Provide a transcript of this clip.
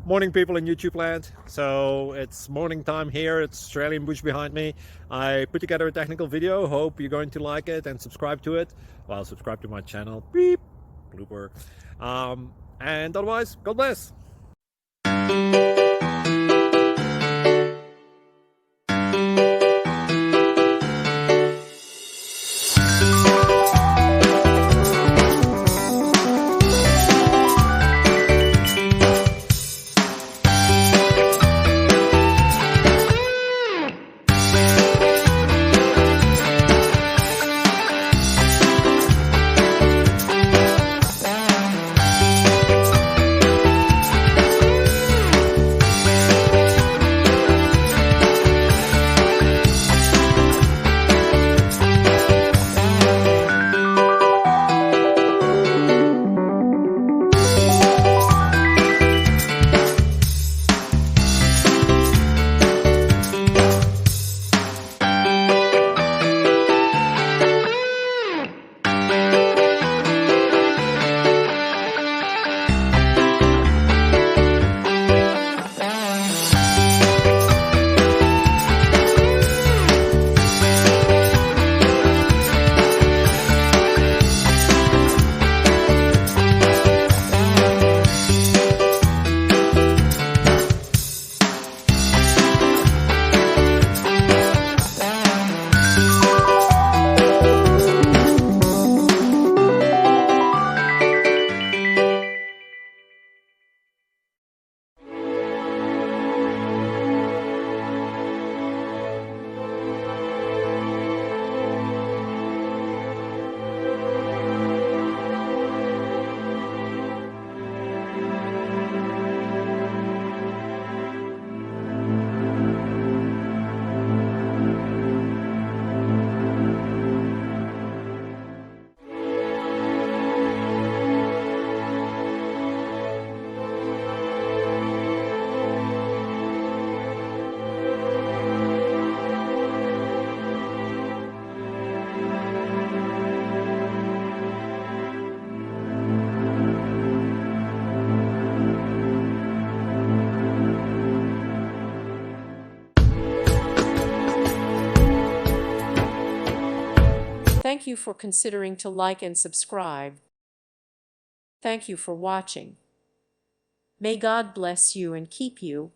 Morning, people in YouTube land. So it's morning time here. It's Australian bush behind me. I put together a technical video. Hope you're going to like it and subscribe to it. Well, subscribe to my channel. Beep. Blooper. And otherwise, God bless. Thank you for considering to like and subscribe. Thank you for watching. May God bless you and keep you.